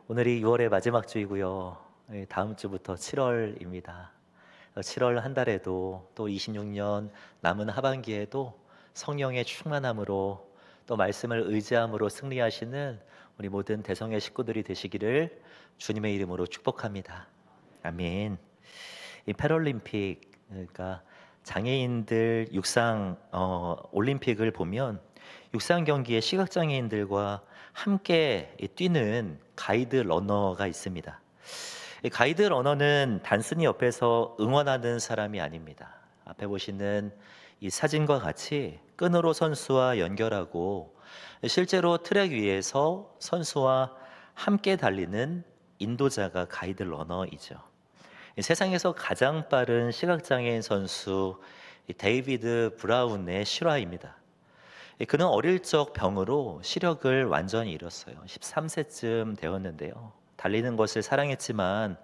오늘이 6월의 마지막 주이고요. 다음 주부터 7월입니다. 7월 한 달에도 또 26년 남은 하반기에도 성령의 충만함으로 또 말씀을 의지함으로 승리하시는 우리 모든 대성의 식구들이 되시기를 주님의 이름으로 축복합니다. 아멘. 이 패럴림픽, 그러니까 장애인들 육상 올림픽을 보면 육상 경기에 시각장애인들과 함께 뛰는 가이드 러너가 있습니다. 이 가이드 러너는 단순히 옆에서 응원하는 사람이 아닙니다. 앞에 보시는 이 사진과 같이 끈으로 선수와 연결하고 실제로 트랙 위에서 선수와 함께 달리는 인도자가 가이드 러너이죠. 이 세상에서 가장 빠른 시각장애인 선수 이 데이비드 브라운의 실화입니다. 그는 어릴 적 병으로 시력을 완전히 잃었어요. 13세쯤 되었는데요. 달리는 것을 사랑했지만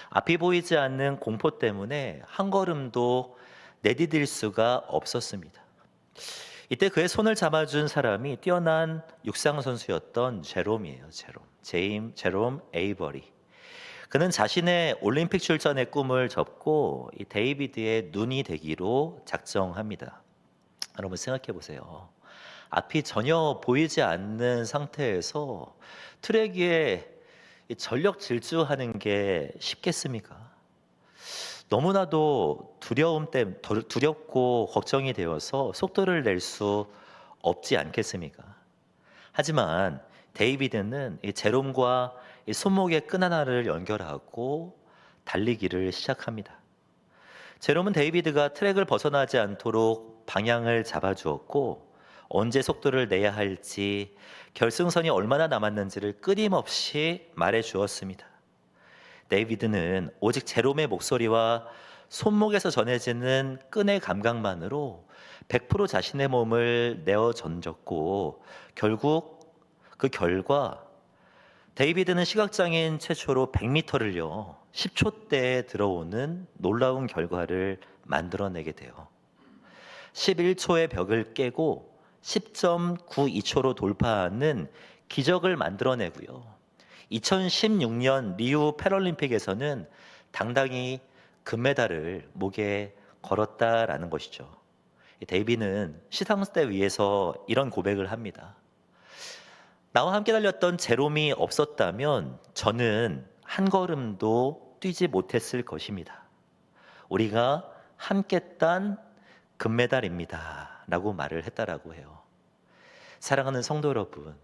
앞이 보이지 않는 공포 때문에 한 걸음도 내디딜 수가 없었습니다. 이때 그의 손을 잡아준 사람이 뛰어난 육상 선수였던 제롬이에요. 제롬 에이버리. 그는 자신의 올림픽 출전의 꿈을 접고 이 데이비드의 눈이 되기로 작정합니다. 여러분 생각해 보세요. 앞이 전혀 보이지 않는 상태에서 트랙 위에 이 전력 질주하는 게 쉽겠습니까? 너무나도 두렵고 걱정이 되어서 속도를 낼 수 없지 않겠습니까? 하지만 데이비드는 이 제롬과 이 손목의 끈 하나를 연결하고 달리기를 시작합니다. 제롬은 데이비드가 트랙을 벗어나지 않도록 방향을 잡아주었고 언제 속도를 내야 할지 결승선이 얼마나 남았는지를 끊임없이 말해 주었습니다. 데이비드는 오직 제롬의 목소리와 손목에서 전해지는 끈의 감각만으로 100% 자신의 몸을 내어 던졌고 결국 그 결과 데이비드는 시각장애인 최초로 100m를요 10초대에 들어오는 놀라운 결과를 만들어내게 돼요. 11초의 벽을 깨고 10.92초로 돌파하는 기적을 만들어내고요. 2016년 리우 패럴림픽에서는 당당히 금메달을 목에 걸었다라는 것이죠. 데이비는 시상대 위에서 이런 고백을 합니다. 나와 함께 달렸던 제롬이 없었다면 저는 한 걸음도 뛰지 못했을 것입니다. 우리가 함께 딴 금메달입니다. 라고 말을 했다라고 해요. 사랑하는 성도 여러분,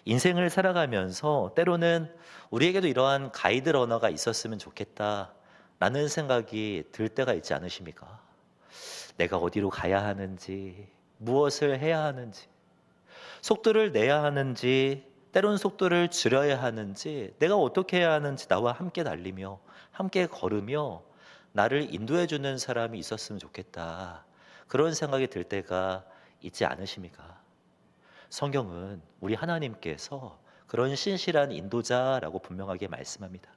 인생을 살아가면서 때로는 우리에게도 이러한 가이드 러너가 있었으면 좋겠다 라는 생각이 들 때가 있지 않으십니까? 내가 어디로 가야 하는지, 무엇을 해야 하는지, 속도를 내야 하는지, 때론 속도를 줄여야 하는지, 내가 어떻게 해야 하는지 나와 함께 달리며 함께 걸으며 나를 인도해 주는 사람이 있었으면 좋겠다. 그런 생각이 들 때가 있지 않으십니까? 성경은 우리 하나님께서 그런 신실한 인도자라고 분명하게 말씀합니다.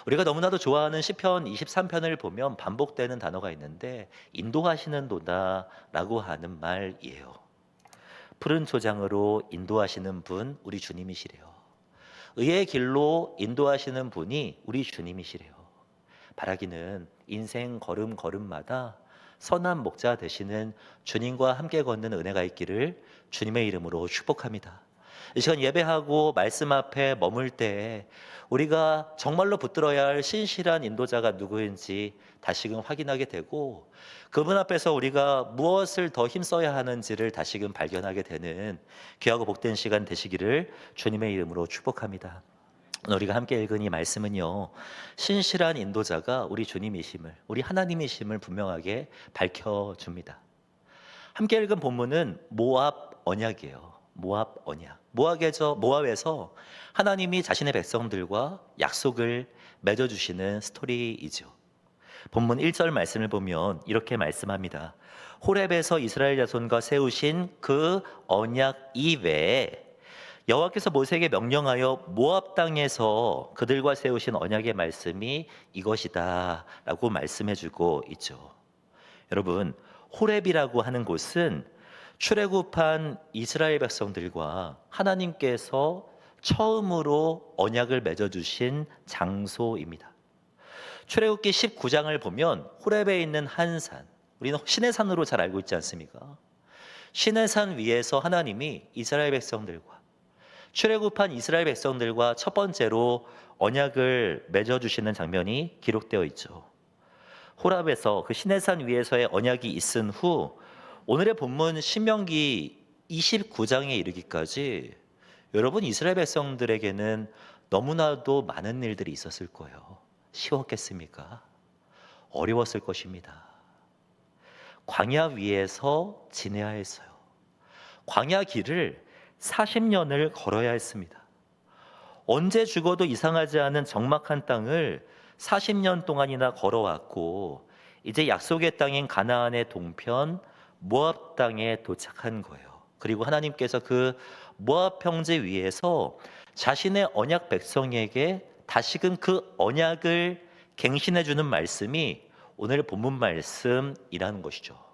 우리가 너무나도 좋아하는 시편 23편을 보면 반복되는 단어가 있는데 인도하시는 도다라고 하는 말이에요. 푸른 초장으로 인도하시는 분 우리 주님이시래요. 의의 길로 인도하시는 분이 우리 주님이시래요. 바라기는 인생 걸음걸음마다 선한 목자 되시는 주님과 함께 걷는 은혜가 있기를 주님의 이름으로 축복합니다. 이 시간 예배하고 말씀 앞에 머물 때 우리가 정말로 붙들어야 할 신실한 인도자가 누구인지 다시금 확인하게 되고 그분 앞에서 우리가 무엇을 더 힘써야 하는지를 다시금 발견하게 되는 귀하고 복된 시간 되시기를 주님의 이름으로 축복합니다. 오늘 우리가 함께 읽은 이 말씀은요 신실한 인도자가 우리 주님이심을 우리 하나님이심을 분명하게 밝혀줍니다. 함께 읽은 본문은 모압 언약이에요. 모압 언약. 모압에서 하나님이 자신의 백성들과 약속을 맺어주시는 스토리이죠. 본문 1절 말씀을 보면 이렇게 말씀합니다. 호렙에서 이스라엘 자손과 세우신 그 언약 이외에 여호와께서 모세에게 명령하여 모압 땅에서 그들과 세우신 언약의 말씀이 이것이다 라고 말씀해주고 있죠. 여러분 호렙이라고 하는 곳은 출애굽한 이스라엘 백성들과 하나님께서 처음으로 언약을 맺어 주신 장소입니다. 출애굽기 19장을 보면 호렙에 있는 한 산, 우리는 신의 산으로 잘 알고 있지 않습니까? 신의 산 위에서 하나님이 이스라엘 백성들과 출애굽한 이스라엘 백성들과 첫 번째로 언약을 맺어 주시는 장면이 기록되어 있죠. 호랍에서 그 신의 산 위에서의 언약이 있은 후 오늘의 본문 신명기 29장에 이르기까지 여러분 이스라엘 백성들에게는 너무나도 많은 일들이 있었을 거예요. 쉬웠겠습니까? 어려웠을 것입니다. 광야 위에서 지내야 했어요. 광야 길을 40년을 걸어야 했습니다. 언제 죽어도 이상하지 않은 적막한 땅을 40년 동안이나 걸어왔고 이제 약속의 땅인 가나안의 동편 모압 땅에 도착한 거예요. 그리고 하나님께서 그 모압 평지 위에서 자신의 언약 백성에게 다시금 그 언약을 갱신해 주는 말씀이 오늘 본문 말씀이라는 것이죠.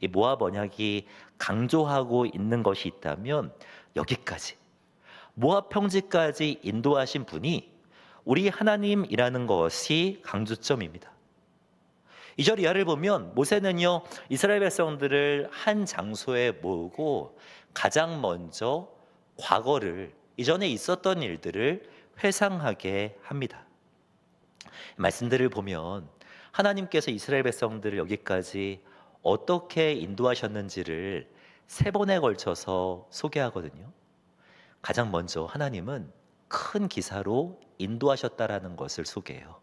이 모압 언약이 강조하고 있는 것이 있다면 여기까지 모압 평지까지 인도하신 분이 우리 하나님이라는 것이 강조점입니다. 2절 이하를 보면 모세는요 이스라엘 백성들을 한 장소에 모으고 가장 먼저 과거를 이전에 있었던 일들을 회상하게 합니다. 말씀들을 보면 하나님께서 이스라엘 백성들을 여기까지 어떻게 인도하셨는지를 3번에 걸쳐서 소개하거든요. 가장 먼저 하나님은 큰 기사로 인도하셨다라는 것을 소개해요.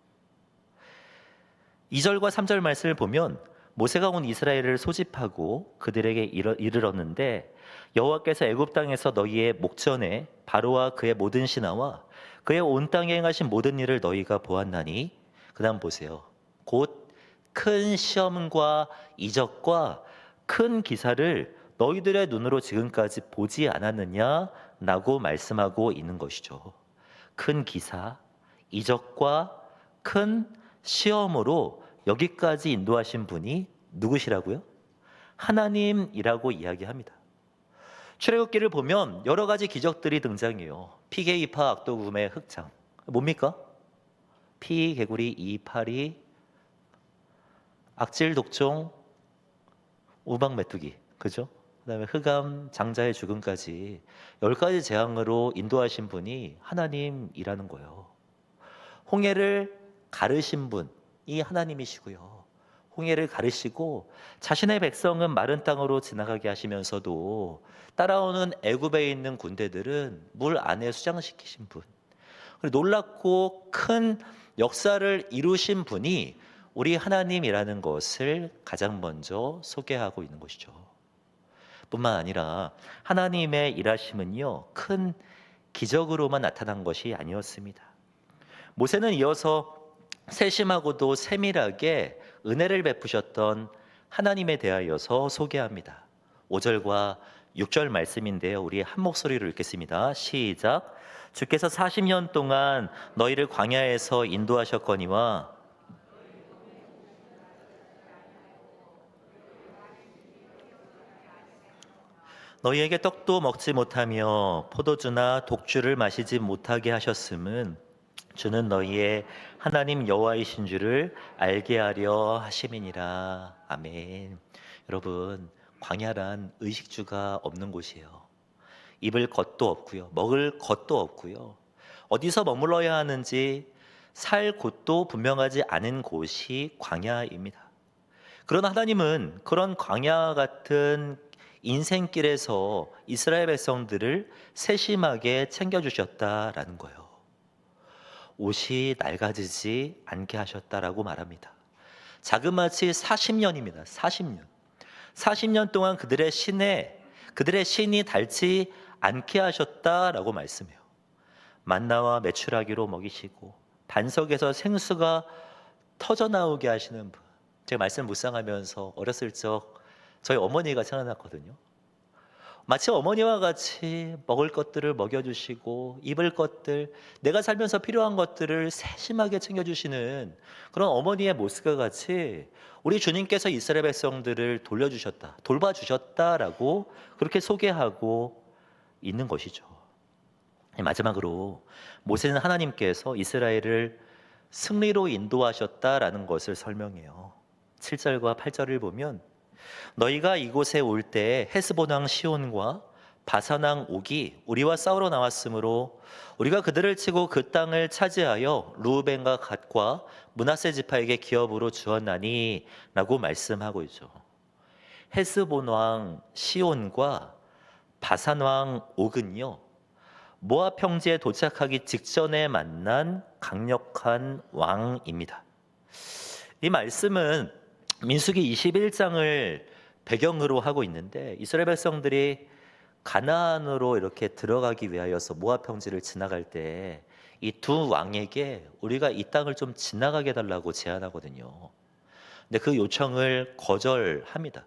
2절과 3절 말씀을 보면 모세가 온 이스라엘을 소집하고 그들에게 이르렀는데 여호와께서 애굽 땅에서 너희의 목전에 바로와 그의 모든 신하와 그의 온 땅에 행하신 모든 일을 너희가 보았나니 그다음 보세요. 곧 큰 시험과 이적과 큰 기사를 너희들의 눈으로 지금까지 보지 않았느냐라고 말씀하고 있는 것이죠. 큰 기사, 이적과 큰 시험으로 여기까지 인도하신 분이 누구시라고요? 하나님이라고 이야기합니다. 출애굽기를 보면 여러 가지 기적들이 등장해요. 피개이파 악도금의 흑장. 뭡니까? 피, 개구리, 이파리, 악질, 독종, 우박 메뚜기. 그죠? 그다음에 흑암, 장자의 죽음까지 10가지 재앙으로 인도하신 분이 하나님이라는 거예요. 홍해를 가르신 분이 하나님이시고요. 홍해를 가르시고 자신의 백성은 마른 땅으로 지나가게 하시면서도 따라오는 애굽에 있는 군대들은 물 안에 수장시키신 분. 그리고 놀랍고 큰 역사를 이루신 분이 우리 하나님이라는 것을 가장 먼저 소개하고 있는 것이죠. 뿐만 아니라 하나님의 일하심은요 큰 기적으로만 나타난 것이 아니었습니다. 모세는 이어서 세심하고도 세밀하게 은혜를 베푸셨던 하나님에 대하여서 소개합니다. 5절과 6절 말씀인데요. 우리 한 목소리로 읽겠습니다. 시작. 주께서 40년 동안 너희를 광야에서 인도하셨거니와 너희에게 떡도 먹지 못하며 포도주나 독주를 마시지 못하게 하셨음은 주는 너희의 하나님 여호와이신 줄을 알게 하려 하심이니라. 아멘. 여러분, 광야란 의식주가 없는 곳이에요. 입을 것도 없고요. 먹을 것도 없고요. 어디서 머물러야 하는지 살 곳도 분명하지 않은 곳이 광야입니다. 그러나 하나님은 그런 광야 같은 인생길에서 이스라엘 백성들을 세심하게 챙겨주셨다라는 거예요. 옷이 낡아지지 않게 하셨다라고 말합니다. 자그마치 40년입니다. 40년. 40년 동안 그들의 신이 닳지 않게 하셨다라고 말씀해요. 만나와 메추라기로 먹이시고 반석에서 생수가 터져 나오게 하시는 분. 제가 말씀 묵상하면서 어렸을 적 저희 어머니가 생각났거든요. 마치 어머니와 같이 먹을 것들을 먹여주시고 입을 것들, 내가 살면서 필요한 것들을 세심하게 챙겨주시는 그런 어머니의 모습과 같이 우리 주님께서 이스라엘 백성들을 돌려주셨다, 돌봐주셨다라고 그렇게 소개하고 있는 것이죠. 마지막으로 모세는 하나님께서 이스라엘을 승리로 인도하셨다라는 것을 설명해요. 7절과 8절을 보면 너희가 이곳에 올 때 헤스본 왕 시온과 바산 왕 옥이 우리와 싸우러 나왔으므로 우리가 그들을 치고 그 땅을 차지하여 루벤과 갓과 므낫세 지파에게 기업으로 주었나니라고 말씀하고 있죠. 헤스본 왕 시온과 바산 왕 옥은요, 모압 평지에 도착하기 직전에 만난 강력한 왕입니다. 이 말씀은 민수기 21장을 배경으로 하고 있는데 이스라엘 백성들이 가나안으로 이렇게 들어가기 위하여서 모압 평지를 지나갈 때 이 두 왕에게 우리가 이 땅을 좀 지나가게 해달라고 제안하거든요. 근데 그 요청을 거절합니다.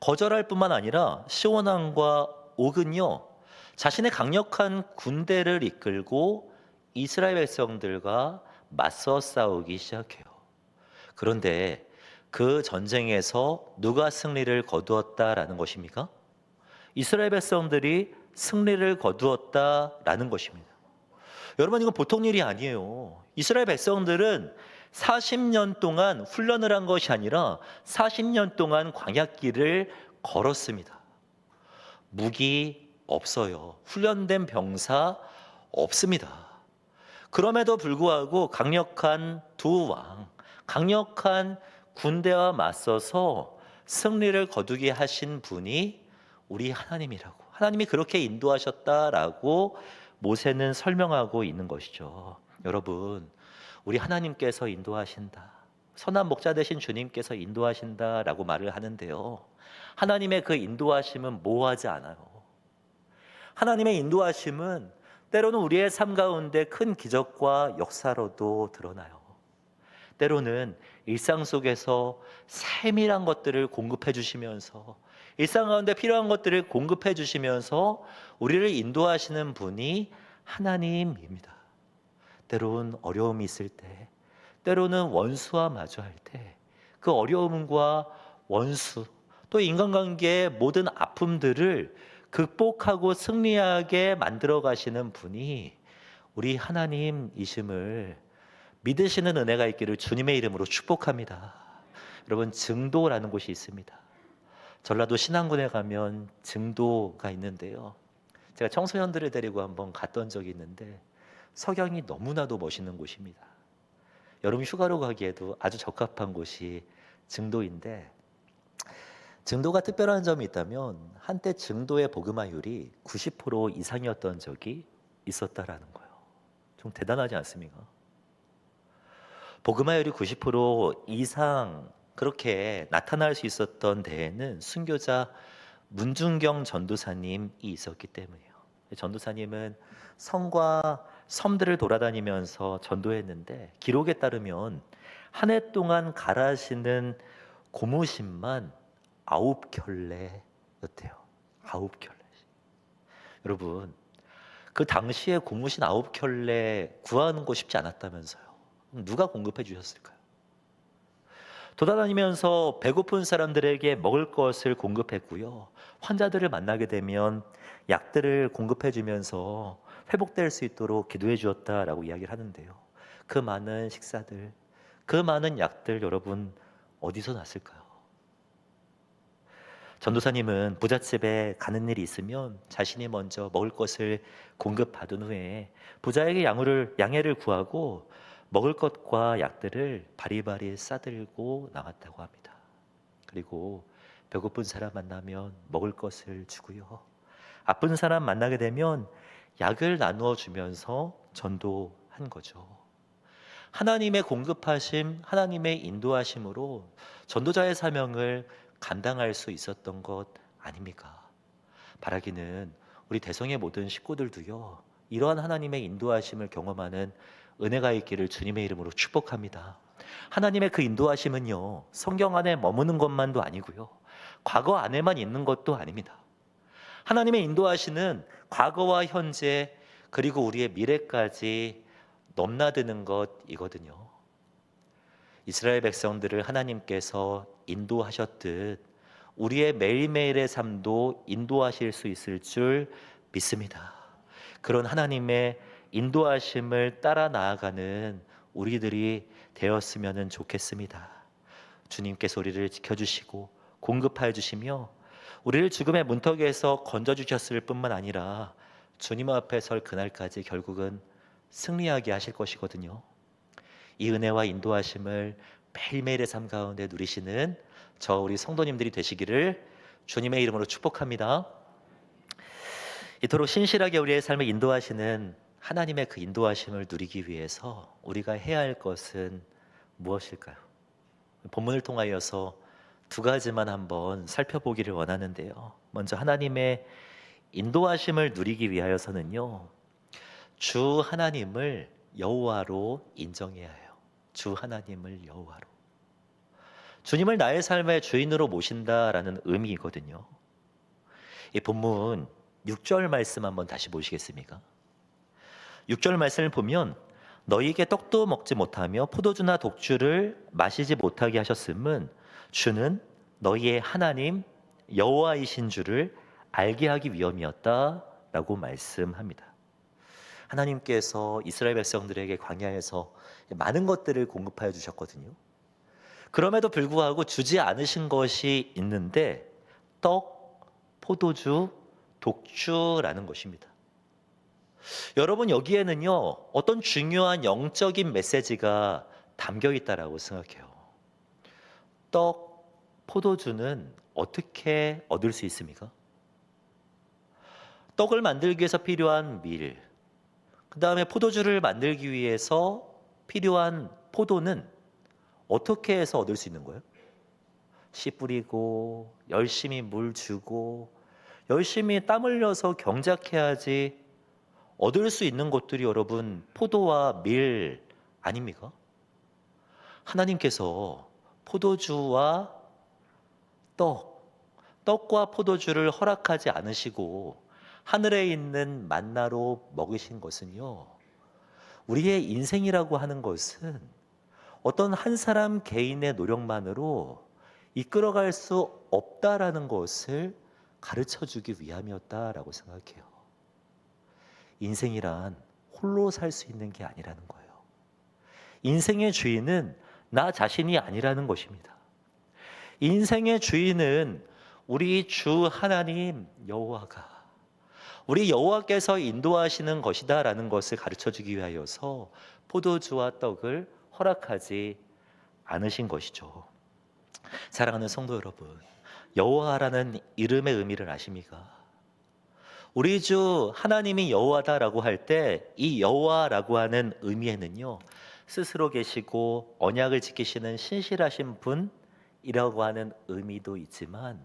거절할 뿐만 아니라 시온 왕과 옥은요, 자신의 강력한 군대를 이끌고 이스라엘 백성들과 맞서 싸우기 시작해요. 그런데 그 전쟁에서 누가 승리를 거두었다라는 것입니까? 이스라엘 백성들이 승리를 거두었다라는 것입니다. 여러분, 이건 보통 일이 아니에요. 이스라엘 백성들은 40년 동안 훈련을 한 것이 아니라 40년 동안 광야길을 걸었습니다. 무기 없어요. 훈련된 병사 없습니다. 그럼에도 불구하고 강력한 두 왕, 강력한 군대와 맞서서 승리를 거두게 하신 분이 우리 하나님이라고, 하나님이 그렇게 인도하셨다라고 모세는 설명하고 있는 것이죠. 여러분, 우리 하나님께서 인도하신다, 선한 목자 되신 주님께서 인도하신다라고 말을 하는데요, 하나님의 그 인도하심은 모호하지 않아요. 하나님의 인도하심은 때로는 우리의 삶 가운데 큰 기적과 역사로도 드러나요. 때로는 일상 속에서 세밀한 것들을 공급해 주시면서, 일상 가운데 필요한 것들을 공급해 주시면서 우리를 인도하시는 분이 하나님입니다. 때로는 어려움이 있을 때, 때로는 원수와 마주할 때, 그 어려움과 원수, 또 인간관계의 모든 아픔들을 극복하고 승리하게 만들어 가시는 분이 우리 하나님이심을 믿으시는 은혜가 있기를 주님의 이름으로 축복합니다. 여러분, 증도라는 곳이 있습니다. 전라도 신안군에 가면 증도가 있는데요, 제가 청소년들을 데리고 한번 갔던 적이 있는데 석양이 너무나도 멋있는 곳입니다. 여름 휴가로 가기에도 아주 적합한 곳이 증도인데, 증도가 특별한 점이 있다면 한때 증도의 복음화율이 90% 이상이었던 적이 있었다라는 거예요. 좀 대단하지 않습니까? 복음화율이 90% 이상 그렇게 나타날 수 있었던 데에는 순교자 문중경 전도사님이 있었기 때문이에요. 전도사님은 성과 섬들을 돌아다니면서 전도했는데 기록에 따르면 한 해 동안 갈아시는 고무신만 9켤레였대요. 9켤레. 여러분, 그 당시에 고무신 9켤레 구하는 거 쉽지 않았다면서요. 누가 공급해 주셨을까요? 돌아다니면서 배고픈 사람들에게 먹을 것을 공급했고요, 환자들을 만나게 되면 약들을 공급해 주면서 회복될 수 있도록 기도해 주었다라고 이야기를 하는데요, 그 많은 식사들, 그 많은 약들, 여러분 어디서 났을까요? 전도사님은 부잣집에 가는 일이 있으면 자신이 먼저 먹을 것을 공급받은 후에 부자에게 양해를 구하고 먹을 것과 약들을 바리바리 싸들고 나왔다고 합니다. 그리고 배고픈 사람 만나면 먹을 것을 주고요, 아픈 사람 만나게 되면 약을 나누어 주면서 전도한 거죠. 하나님의 공급하심, 하나님의 인도하심으로 전도자의 사명을 감당할 수 있었던 것 아닙니까? 바라기는 우리 대성의 모든 식구들도요, 이러한 하나님의 인도하심을 경험하는 은혜가 있기를 주님의 이름으로 축복합니다. 하나님의 그 인도하심은요, 성경 안에 머무는 것만도 아니고요, 과거 안에만 있는 것도 아닙니다. 하나님의 인도하시는 과거와 현재 그리고 우리의 미래까지 넘나드는 것이거든요. 이스라엘 백성들을 하나님께서 인도하셨듯 우리의 매일매일의 삶도 인도하실 수 있을 줄 믿습니다. 그런 하나님의 인도하심을 따라 나아가는 우리들이 되었으면 좋겠습니다. 주님께서 우리를 지켜주시고 공급하여 주시며 우리를 죽음의 문턱에서 건져주셨을 뿐만 아니라 주님 앞에 설 그날까지 결국은 승리하게 하실 것이거든요. 이 은혜와 인도하심을 매일매일의 삶 가운데 누리시는 우리 성도님들이 되시기를 주님의 이름으로 축복합니다. 이토록 신실하게 우리의 삶을 인도하시는 하나님의 그 인도하심을 누리기 위해서 우리가 해야 할 것은 무엇일까요? 본문을 통하여서 두 가지만 한번 살펴보기를 원하는데요. 먼저 하나님의 인도하심을 누리기 위하여서는요, 주 하나님을 여호와로 인정해야 해요. 주 하나님을 여호와로. 주님을 나의 삶의 주인으로 모신다라는 의미이거든요. 이 본문 6절 말씀 한번 다시 보시겠습니까? 6절 말씀을 보면 너희에게 떡도 먹지 못하며 포도주나 독주를 마시지 못하게 하셨음은 주는 너희의 하나님 여호와이신 줄을 알게 하기 위함이었다라고 말씀합니다. 하나님께서 이스라엘 백성들에게 광야에서 많은 것들을 공급하여 주셨거든요. 그럼에도 불구하고 주지 않으신 것이 있는데 떡, 포도주, 독주라는 것입니다. 여러분, 여기에는요 어떤 중요한 영적인 메시지가 담겨 있다라고 생각해요. 떡, 포도주는 어떻게 얻을 수 있습니까? 떡을 만들기 위해서 필요한 밀, 그 다음에 포도주를 만들기 위해서 필요한 포도는 어떻게 해서 얻을 수 있는 거예요? 씨 뿌리고 열심히 물 주고 열심히 땀 흘려서 경작해야지 얻을 수 있는 것들이 여러분 포도와 밀 아닙니까? 하나님께서 포도주와 떡과 포도주를 허락하지 않으시고 하늘에 있는 만나로 먹이신 것은요, 우리의 인생이라고 하는 것은 어떤 한 사람 개인의 노력만으로 이끌어갈 수 없다라는 것을 가르쳐 주기 위함이었다라고 생각해요. 인생이란 홀로 살 수 있는 게 아니라는 거예요. 인생의 주인은 나 자신이 아니라는 것입니다. 인생의 주인은 우리 주 하나님 여호와가, 우리 여호와께서 인도하시는 것이다라는 것을 가르쳐 주기 위하여서 포도주와 떡을 허락하지 않으신 것이죠. 사랑하는 성도 여러분, 여호와라는 이름의 의미를 아십니까? 우리 주 하나님이 여호와다라고 할 때 이 여호와라고 하는 의미에는요, 스스로 계시고 언약을 지키시는 신실하신 분이라고 하는 의미도 있지만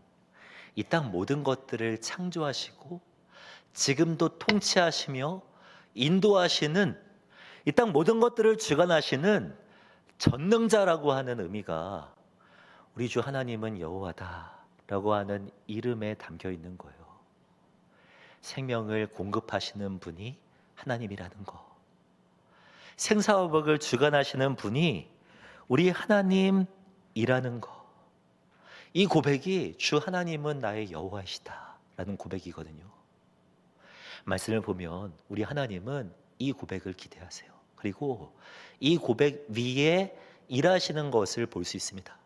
이 땅 모든 것들을 창조하시고 지금도 통치하시며 인도하시는, 이 땅 모든 것들을 주관하시는 전능자라고 하는 의미가 우리 주 하나님은 여호와다라고 하는 이름에 담겨 있는 거예요. 생명을 공급하시는 분이 하나님이라는 거, 생사화복을 주관하시는 분이 우리 하나님이라는 거, 이 고백이 주 하나님은 나의 여호와이시다라는 고백이거든요. 말씀을 보면 우리 하나님은 이 고백을 기대하세요. 그리고 이 고백 위에 일하시는 것을 볼 수 있습니다.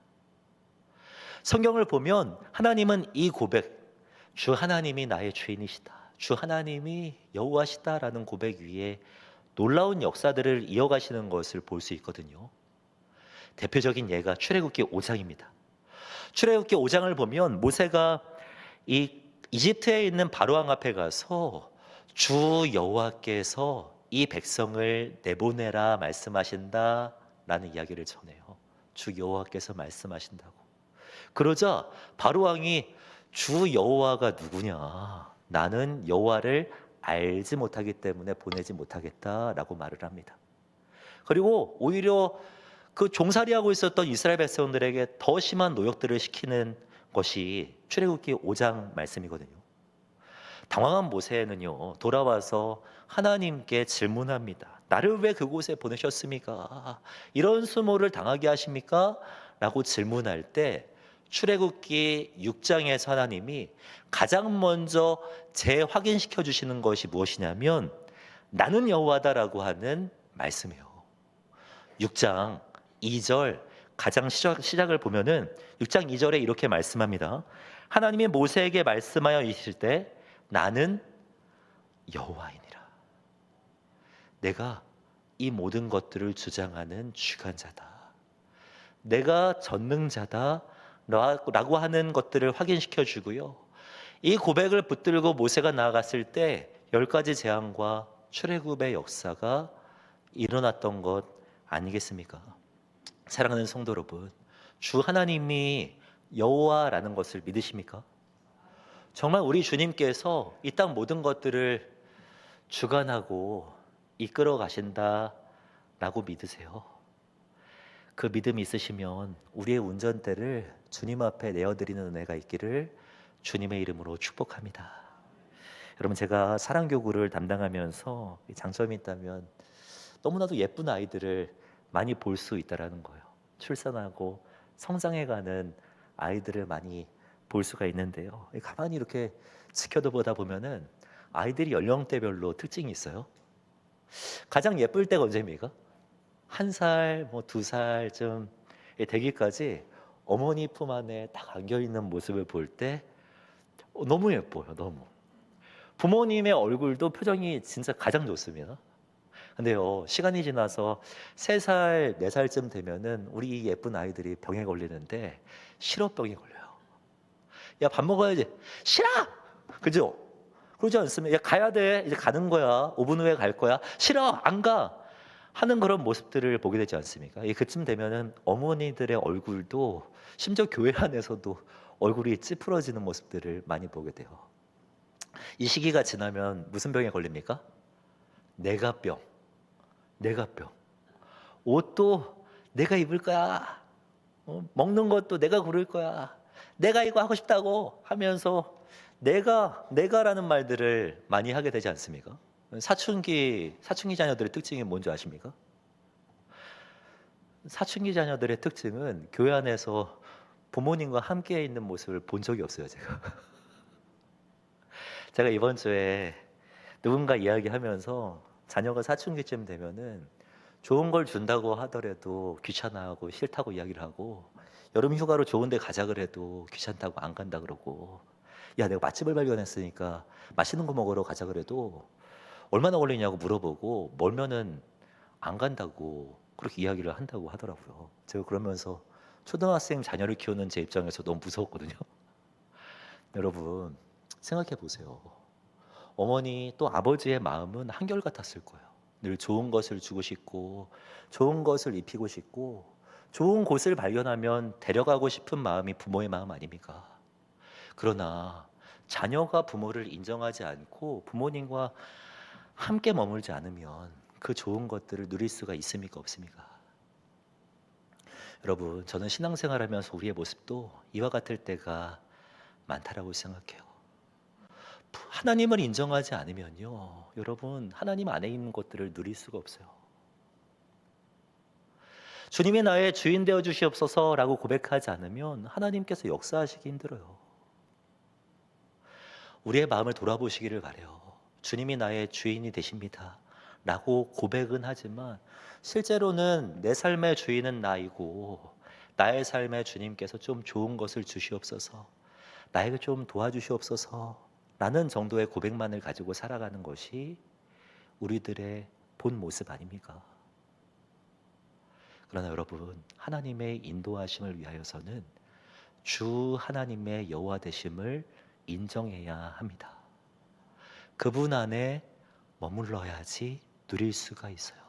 성경을 보면 하나님은 이 고백, 주 하나님이 나의 주인이시다, 주 하나님이 여호와시다라는 고백 위에 놀라운 역사들을 이어가시는 것을 볼 수 있거든요. 대표적인 예가 출애굽기 5장입니다. 출애굽기 5장을 보면 모세가 이 이집트에 있는 바로왕 앞에 가서 주 여호와께서 이 백성을 내보내라 말씀하신다라는 이야기를 전해요. 주 여호와께서 말씀하신다고. 그러자 바로왕이 주 여호와가 누구냐? 나는 여호와를 알지 못하기 때문에 보내지 못하겠다라고 말을 합니다. 그리고 오히려 그 종살이하고 있었던 이스라엘 백성들에게 더 심한 노역들을 시키는 것이 출애굽기 5장 말씀이거든요. 당황한 모세는요, 돌아와서 하나님께 질문합니다. 나를 왜 그곳에 보내셨습니까? 이런 수모를 당하게 하십니까? 라고 질문할 때 출애굽기 6장에서 하나님이 가장 먼저 재확인시켜 주시는 것이 무엇이냐면 나는 여호와다라고 하는 말씀이에요. 6장 2절 가장 시작을 보면은 6장 2절에 이렇게 말씀합니다. 하나님이 모세에게 말씀하여 이르실 때 나는 여호와이니라. 내가 이 모든 것들을 주장하는 주관자다. 내가 전능자다 라고 하는 것들을 확인시켜 주고요. 이 고백을 붙들고 모세가 나아갔을 때 10가지 재앙과 출애굽의 역사가 일어났던 것 아니겠습니까? 사랑하는 성도 여러분, 주 하나님이 여호와라는 것을 믿으십니까? 정말 우리 주님께서 이 땅 모든 것들을 주관하고 이끌어 가신다라고 믿으세요? 그 믿음이 있으시면 우리의 운전대를 주님 앞에 내어드리는 은혜가 있기를 주님의 이름으로 축복합니다. 여러분, 제가 사랑교구를 담당하면서 장점이 있다면 너무나도 예쁜 아이들을 많이 볼 수 있다라는 거예요. 출산하고 성장해가는 아이들을 많이 볼 수가 있는데요. 가만히 이렇게 지켜보다 보면은 아이들이 연령대별로 특징이 있어요. 가장 예쁠 때가 언제입니까? 1살, 뭐 2살쯤 되기까지 어머니 품 안에 딱 안겨 있는 모습을 볼 때 너무 예뻐요. 너무. 부모님의 얼굴도 표정이 진짜 가장 좋습니다. 근데요, 시간이 지나서 3살, 4살쯤 되면은 우리 예쁜 아이들이 병에 걸리는데 실어병이 걸려요. 야, 밥 먹어야지. 싫어! 그죠? 그러지 않습니까? 야, 가야 돼. 이제 가는 거야. 5분 후에 갈 거야. 싫어! 안 가! 하는 그런 모습들을 보게 되지 않습니까? 그쯤 되면은 어머니들의 얼굴도 심지어 교회 안에서도 얼굴이 찌푸러지는 모습들을 많이 보게 돼요. 이 시기가 지나면 무슨 병에 걸립니까? 내가병. 내가병. 옷도 내가 입을 거야. 먹는 것도 내가 고를 거야. 내가 이거 하고 싶다고 하면서 내가라는 말들을 많이 하게 되지 않습니까? 사춘기 자녀들의 특징이 뭔지 아십니까? 사춘기 자녀들의 특징은 교회 안에서 부모님과 함께 있는 모습을 본 적이 없어요, 제가. 제가 이번 주에 누군가 이야기하면서 자녀가 사춘기쯤 되면은 좋은 걸 준다고 하더라도 귀찮아하고 싫다고 이야기를 하고, 여름 휴가로 좋은 데 가자 그래도 귀찮다고 안 간다 그러고, 야, 내가 맛집을 발견했으니까 맛있는 거 먹으러 가자 그래도 얼마나 걸리냐고 물어보고 멀면은 안 간다고 그렇게 이야기를 한다고 하더라고요. 제가 그러면서 초등학생 자녀를 키우는 제 입장에서 너무 무서웠거든요. 여러분, 생각해 보세요. 어머니 또 아버지의 마음은 한결같았을 거예요. 늘 좋은 것을 주고 싶고 좋은 것을 입히고 싶고 좋은 곳을 발견하면 데려가고 싶은 마음이 부모의 마음 아닙니까? 그러나 자녀가 부모를 인정하지 않고 부모님과 함께 머물지 않으면 그 좋은 것들을 누릴 수가 있습니까? 없습니까? 여러분, 저는 신앙생활하면서 우리의 모습도 이와 같을 때가 많다라고 생각해요. 하나님을 인정하지 않으면요, 여러분, 하나님 안에 있는 것들을 누릴 수가 없어요. 주님이 나의 주인 되어 주시옵소서라고 고백하지 않으면 하나님께서 역사하시기 힘들어요. 우리의 마음을 돌아보시기를 바래요. 주님이 나의 주인이 되십니다 라고 고백은 하지만 실제로는 내 삶의 주인은 나이고 나의 삶에 주님께서 좀 좋은 것을 주시옵소서, 나에게 좀 도와주시옵소서 라는 정도의 고백만을 가지고 살아가는 것이 우리들의 본 모습 아닙니까? 그러나 여러분, 하나님의 인도하심을 위하여서는 주 하나님의 여호와 되심을 인정해야 합니다. 그분 안에 머물러야지 누릴 수가 있어요.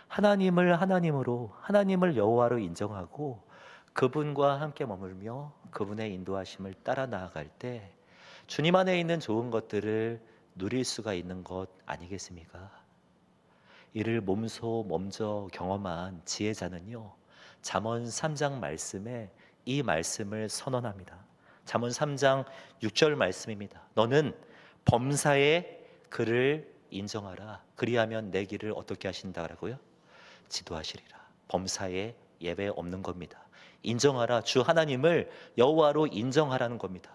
하나님을 하나님으로, 하나님을 여호와로 인정하고 그분과 함께 머물며 그분의 인도하심을 따라 나아갈 때 주님 안에 있는 좋은 것들을 누릴 수가 있는 것 아니겠습니까? 이를 몸소 몸져 경험한 지혜자는요, 잠언 3장 말씀에 이 말씀을 선언합니다. 잠언 3장 6절 말씀입니다. 너는 범사에 그를 인정하라. 그리하면 내 길을 어떻게 하신다라고요? 지도하시리라. 범사에 예배 없는 겁니다. 인정하라. 주 하나님을 여호와로 인정하라는 겁니다.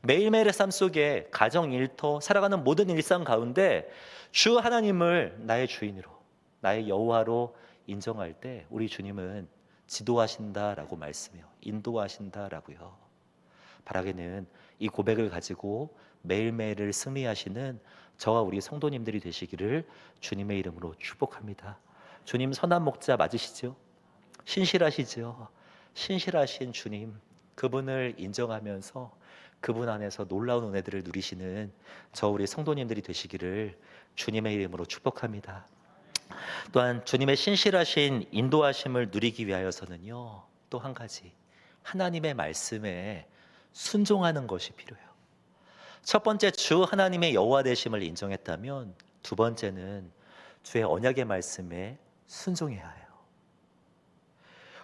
매일매일의 삶 속에 가정 일터 살아가는 모든 일상 가운데 주 하나님을 나의 주인으로, 나의 여호와로 인정할 때 우리 주님은 지도하신다라고 말씀해요. 인도하신다라고요. 바라기는 이 고백을 가지고 매일매일을 승리하시는 저와 우리 성도님들이 되시기를 주님의 이름으로 축복합니다. 주님 선한 목자 맞으시죠? 신실하시죠? 신실하신 주님, 그분을 인정하면서 그분 안에서 놀라운 은혜들을 누리시는 저 우리 성도님들이 되시기를 주님의 이름으로 축복합니다. 또한 주님의 신실하신 인도하심을 누리기 위하여서는요, 또 한 가지 하나님의 말씀에 순종하는 것이 필요해요. 첫 번째, 주 하나님의 여호와 되심을 인정했다면 두 번째는 주의 언약의 말씀에 순종해야 해요.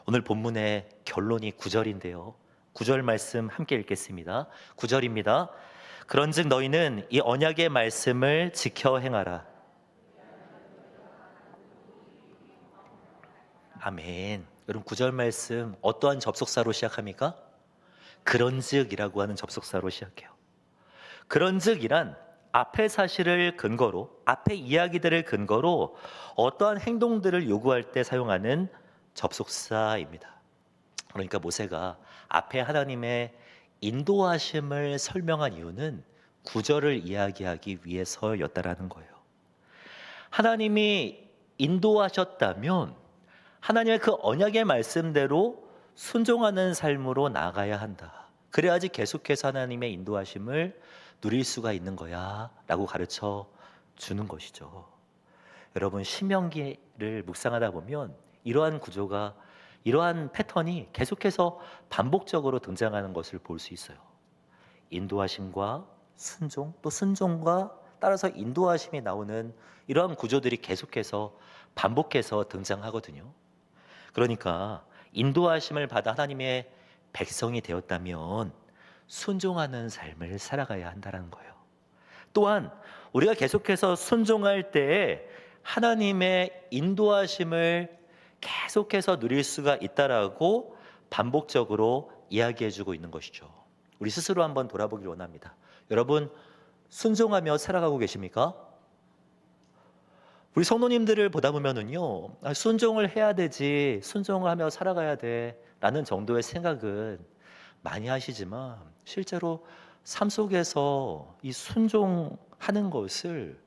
오늘 본문의 결론이 9절인데요. 9절 말씀 함께 읽겠습니다. 9절입니다. 그런즉 너희는 이 언약의 말씀을 지켜 행하라. 아멘. 여러분 9절 말씀 어떠한 접속사로 시작합니까? 그런즉이라고 하는 접속사로 시작해요. 그런즉이란 앞의 사실을 근거로, 앞의 이야기들을 근거로 어떠한 행동들을 요구할 때 사용하는 접속사입니다. 그러니까 모세가 앞에 하나님의 인도하심을 설명한 이유는 구절을 이야기하기 위해서였다라는 거예요. 하나님이 인도하셨다면 하나님의 그 언약의 말씀대로 순종하는 삶으로 나아가야 한다. 그래야지 계속해서 하나님의 인도하심을 누릴 수가 있는 거야 라고 가르쳐 주는 것이죠. 여러분 신명기를 묵상하다 보면 이러한 구조가, 이러한 패턴이 계속해서 반복적으로 등장하는 것을 볼 수 있어요. 인도하심과 순종, 또 순종과 따라서 인도하심이 나오는 이러한 구조들이 계속해서 반복해서 등장하거든요. 그러니까 인도하심을 받아 하나님의 백성이 되었다면 순종하는 삶을 살아가야 한다는 거예요. 또한 우리가 계속해서 순종할 때에 하나님의 인도하심을 계속해서 누릴 수가 있다라고 반복적으로 이야기해주고 있는 것이죠. 우리 스스로 한번 돌아보길 원합니다. 여러분 순종하며 살아가고 계십니까? 우리 성도님들을 보다 보면은요, 순종을 해야 되지, 순종을 하며 살아가야 돼 라는 정도의 생각은 많이 하시지만 실제로 삶 속에서 이 순종하는 것을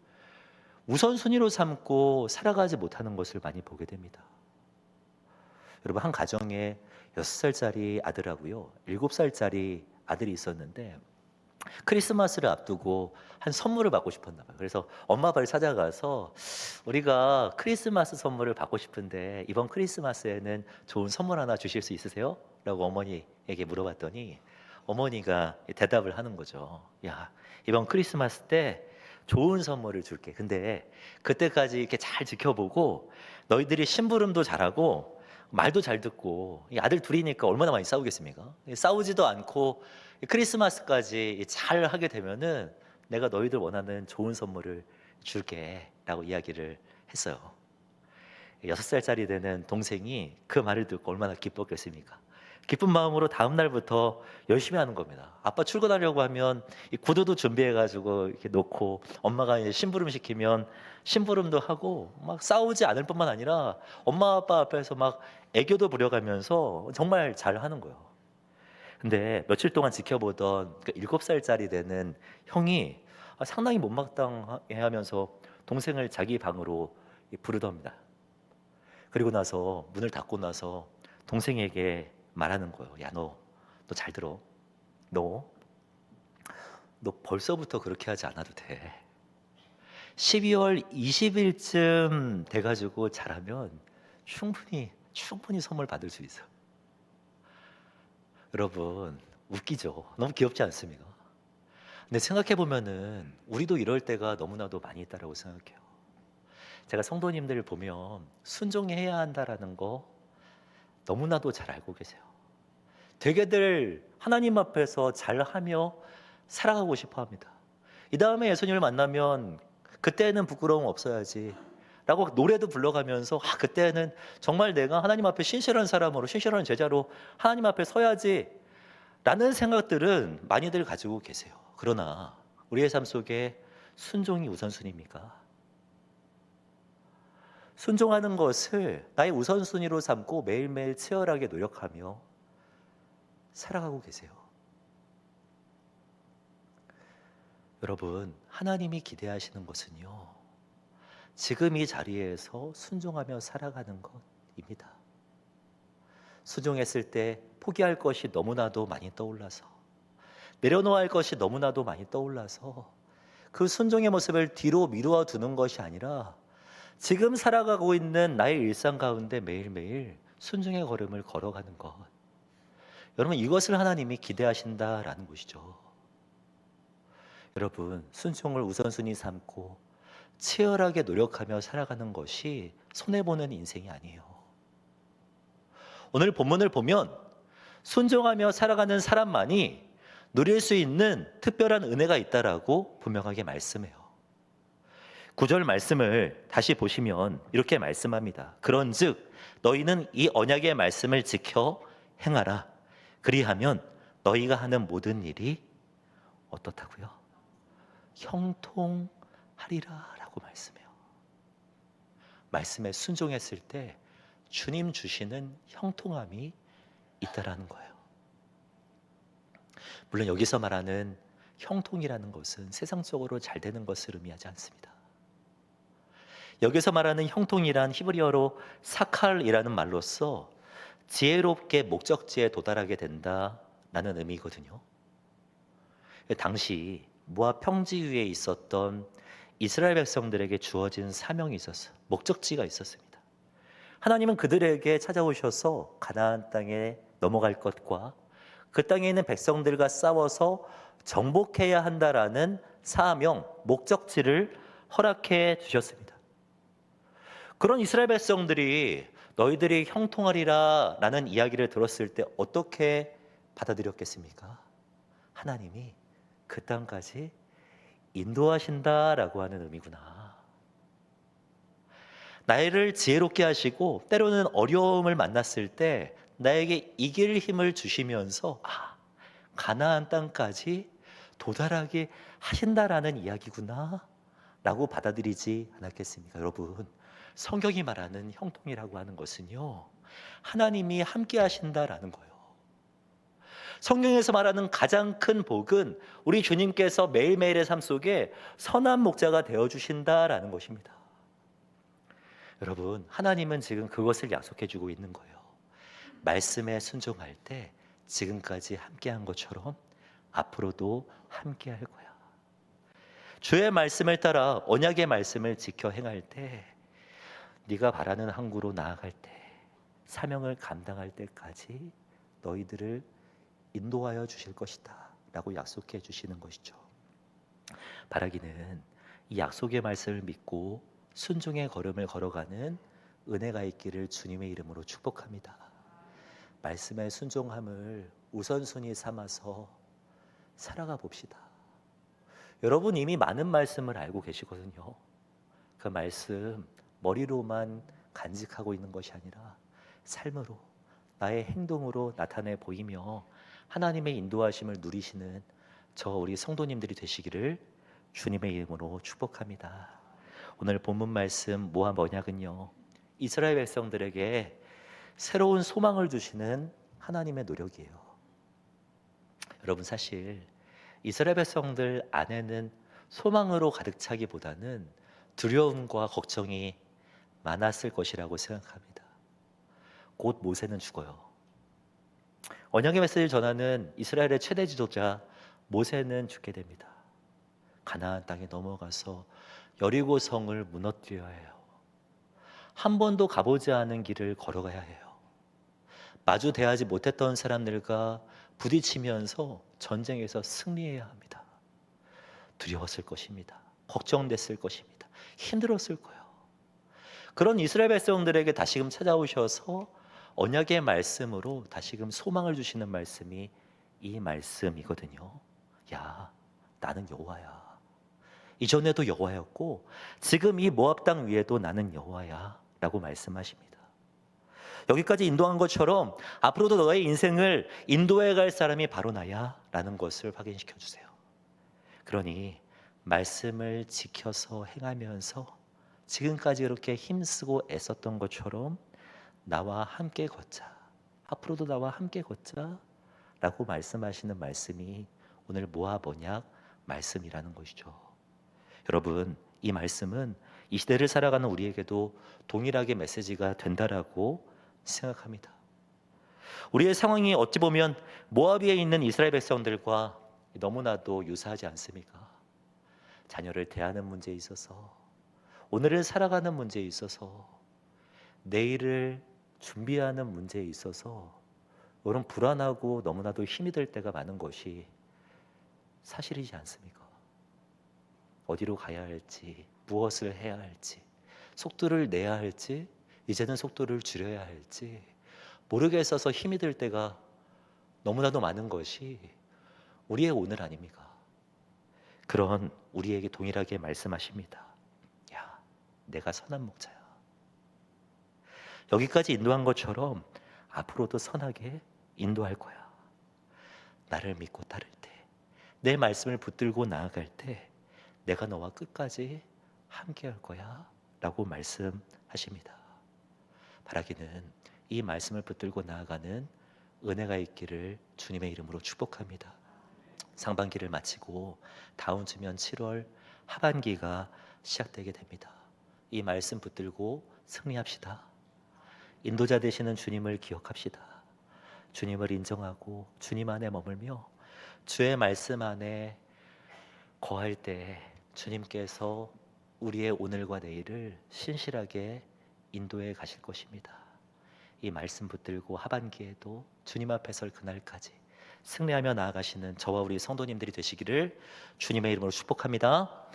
우선순위로 삼고 살아가지 못하는 것을 많이 보게 됩니다. 여러분 한 가정에 6살짜리 아들하고요 7살짜리 아들이 있었는데 크리스마스를 앞두고 한 선물을 받고 싶었나 봐요. 그래서 엄마 아빠를 찾아가서 우리가 크리스마스 선물을 받고 싶은데 이번 크리스마스에는 좋은 선물 하나 주실 수 있으세요? 라고 어머니에게 물어봤더니 어머니가 대답을 하는 거죠. 야, 이번 크리스마스 때 좋은 선물을 줄게. 근데 그때까지 이렇게 잘 지켜보고 너희들이 심부름도 잘하고 말도 잘 듣고 이 아들 둘이니까 얼마나 많이 싸우겠습니까? 싸우지도 않고 크리스마스까지 잘 하게 되면은 내가 너희들 원하는 좋은 선물을 줄게 라고 이야기를 했어요. 6살짜리 되는 동생이 그 말을 듣고 얼마나 기뻤겠습니까? 기쁜 마음으로 다음 날부터 열심히 하는 겁니다. 아빠 출근하려고 하면 이 구두도 준비해가지고 이렇게 놓고 엄마가 이제 심부름 시키면 심부름도 하고 막 싸우지 않을 뿐만 아니라 엄마 아빠 앞에서 막 애교도 부려가면서 정말 잘 하는 거예요. 근데 며칠 동안 지켜보던 그 7살짜리 되는 형이 상당히 못마땅해하면서 동생을 자기 방으로 부르답니다. 그리고 나서 문을 닫고 나서 동생에게 말하는 거예요. 야, 너 잘 들어. 너 벌써부터 그렇게 하지 않아도 돼. 12월 20일쯤 돼가지고 잘하면 충분히 선물 받을 수 있어. 여러분 웃기죠? 너무 귀엽지 않습니까? 근데 생각해 보면은 우리도 이럴 때가 너무나도 많이 있다라고 생각해요. 제가 성도님들을 보면 순종해야 한다라는 거 너무나도 잘 알고 계세요. 되게들 하나님 앞에서 잘하며 살아가고 싶어 합니다. 이 다음에 예수님을 만나면 그때는 부끄러움 없어야지 라고 노래도 불러가면서 그때는 정말 내가 하나님 앞에 신실한 사람으로, 신실한 제자로 하나님 앞에 서야지 라는 생각들은 많이들 가지고 계세요. 그러나 우리의 삶 속에 순종이 우선순위입니까? 순종하는 것을 나의 우선순위로 삼고 매일매일 치열하게 노력하며 살아가고 계세요. 여러분, 하나님이 기대하시는 것은요, 지금 이 자리에서 순종하며 살아가는 것입니다. 순종했을 때 포기할 것이 너무나도 많이 떠올라서, 내려놓아야 할 것이 너무나도 많이 떠올라서 그 순종의 모습을 뒤로 미루어 두는 것이 아니라 지금 살아가고 있는 나의 일상 가운데 매일매일 순종의 걸음을 걸어가는 것. 여러분, 이것을 하나님이 기대하신다라는 것이죠. 여러분, 순종을 우선순위 삼고 치열하게 노력하며 살아가는 것이 손해보는 인생이 아니에요. 오늘 본문을 보면 순종하며 살아가는 사람만이 누릴 수 있는 특별한 은혜가 있다라고 분명하게 말씀해요. 9절 말씀을 다시 보시면 이렇게 말씀합니다. 그런즉 너희는 이 언약의 말씀을 지켜 행하라. 그리하면 너희가 하는 모든 일이 어떻다고요? 형통하리라라고 말씀해요. 말씀에 순종했을 때 주님 주시는 형통함이 있다라는 거예요. 물론 여기서 말하는 형통이라는 것은 세상적으로 잘 되는 것을 의미하지 않습니다. 여기서 말하는 형통이란 히브리어로 사칼이라는 말로써 지혜롭게 목적지에 도달하게 된다라는 의미거든요. 당시 모압 평지 위에 있었던 이스라엘 백성들에게 주어진 사명이 있었어요. 목적지가 있었습니다. 하나님은 그들에게 찾아오셔서 가나안 땅에 넘어갈 것과 그 땅에 있는 백성들과 싸워서 정복해야 한다라는 사명, 목적지를 허락해 주셨습니다. 그런 이스라엘 백성들이 너희들이 형통하리라 라는 이야기를 들었을 때 어떻게 받아들였겠습니까? 하나님이 그 땅까지 인도하신다라고 하는 의미구나. 나를 지혜롭게 하시고 때로는 어려움을 만났을 때 나에게 이길 힘을 주시면서 가나안 땅까지 도달하게 하신다라는 이야기구나 라고 받아들이지 않았겠습니까? 여러분, 성경이 말하는 형통이라고 하는 것은요, 하나님이 함께 하신다라는 거예요. 성경에서 말하는 가장 큰 복은 우리 주님께서 매일매일의 삶 속에 선한 목자가 되어주신다라는 것입니다. 여러분, 하나님은 지금 그것을 약속해 주고 있는 거예요. 말씀에 순종할 때 지금까지 함께한 것처럼 앞으로도 함께할 거야. 주의 말씀을 따라 언약의 말씀을 지켜 행할 때 네가 바라는 항구로 나아갈 때 사명을 감당할 때까지 너희들을 인도하여 주실 것이다 라고 약속해 주시는 것이죠. 바라기는 이 약속의 말씀을 믿고 순종의 걸음을 걸어가는 은혜가 있기를 주님의 이름으로 축복합니다. 말씀의 순종함을 우선순위 삼아서 살아가 봅시다. 여러분 이미 많은 말씀을 알고 계시거든요. 그 말씀 머리로만 간직하고 있는 것이 아니라 삶으로, 나의 행동으로 나타내 보이며 하나님의 인도하심을 누리시는 우리 성도님들이 되시기를 주님의 이름으로 축복합니다. 오늘 본문 말씀 모압 언약은요, 이스라엘 백성들에게 새로운 소망을 주시는 하나님의 노력이에요. 여러분, 사실 이스라엘 백성들 안에는 소망으로 가득 차기보다는 두려움과 걱정이 많았을 것이라고 생각합니다. 곧 모세는 죽어요. 언약의 메시지를 전하는 이스라엘의 최대 지도자 모세는 죽게 됩니다. 가나안 땅에 넘어가서 여리고 성을 무너뜨려야 해요. 한 번도 가보지 않은 길을 걸어가야 해요. 마주 대하지 못했던 사람들과 부딪히면서 전쟁에서 승리해야 합니다. 두려웠을 것입니다. 걱정됐을 것입니다. 힘들었을 거예요. 그런 이스라엘 백성들에게 다시금 찾아오셔서 언약의 말씀으로 다시금 소망을 주시는 말씀이 이 말씀이거든요. 야, 나는 여호와야. 이전에도 여호와였고 지금 이 모압 땅 위에도 나는 여호와야 라고 말씀하십니다. 여기까지 인도한 것처럼 앞으로도 너의 인생을 인도해 갈 사람이 바로 나야라는 것을 확인시켜 주세요. 그러니 말씀을 지켜서 행하면서 지금까지 이렇게 힘쓰고 애썼던 것처럼 나와 함께 걷자. 앞으로도 나와 함께 걷자. 라고 말씀하시는 말씀이 오늘 모압 언약 말씀이라는 것이죠. 여러분, 이 말씀은 이 시대를 살아가는 우리에게도 동일하게 메시지가 된다라고 생각합니다. 우리의 상황이 어찌 보면 모압 위에 있는 이스라엘 백성들과 너무나도 유사하지 않습니까? 자녀를 대하는 문제에 있어서, 오늘을 살아가는 문제에 있어서, 내일을 준비하는 문제에 있어서 여러분 불안하고 너무나도 힘이 들 때가 많은 것이 사실이지 않습니까? 어디로 가야 할지, 무엇을 해야 할지, 속도를 내야 할지, 이제는 속도를 줄여야 할지 모르겠어서 힘이 들 때가 너무나도 많은 것이 우리의 오늘 아닙니까? 그런 우리에게 동일하게 말씀하십니다. 야, 내가 선한 목자야. 여기까지 인도한 것처럼 앞으로도 선하게 인도할 거야. 나를 믿고 따를 때, 내 말씀을 붙들고 나아갈 때 내가 너와 끝까지 함께 할 거야 라고 말씀하십니다. 바라기는 이 말씀을 붙들고 나아가는 은혜가 있기를 주님의 이름으로 축복합니다. 상반기를 마치고 다음 주면 7월 하반기가 시작되게 됩니다. 이 말씀 붙들고 승리합시다. 인도자 되시는 주님을 기억합시다. 주님을 인정하고 주님 안에 머물며 주의 말씀 안에 거할 때 주님께서 우리의 오늘과 내일을 신실하게 인도해 가실 것입니다. 이 말씀 붙들고 하반기에도 주님 앞에 설 그날까지 승리하며 나아가시는 저와 우리 성도님들이 되시기를 주님의 이름으로 축복합니다.